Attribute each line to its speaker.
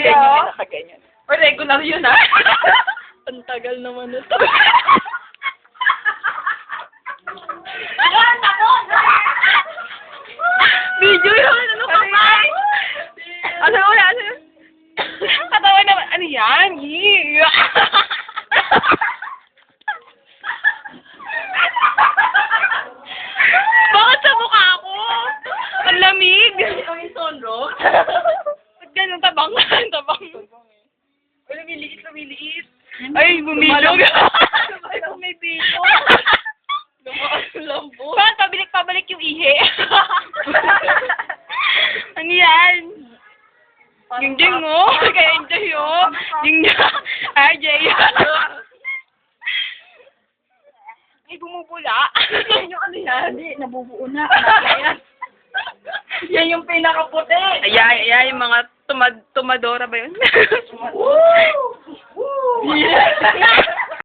Speaker 1: nakaganyan, nakaganyan.
Speaker 2: O, regular yun, ah.
Speaker 1: Ang tagal naman ito.
Speaker 2: Video yun, ano ka ba? Ano wala, ano? Katawa naman, ano yan? Yeah. Bakit sa mukha ko? Ang lamig.
Speaker 1: Ang isonro.
Speaker 2: Ba't ganun tabang? Tabang. Ay, lumiliit. Ay, bumilog.
Speaker 1: Ayaw may bito. Lumakas yung lambo.
Speaker 2: Parang pabalik yung ihe. Ano yan? Jing-jing, oh. Nag-enjoy, oh. Jing-jing. RJ. Ay, bumubula.
Speaker 1: Yan yung ano yan. Hindi, nabubuo na. Anak yan. Yan yung pinakaputi.
Speaker 2: Ay, yung mga tumadora ba yun?
Speaker 1: Woo! Woo!
Speaker 2: Yeah.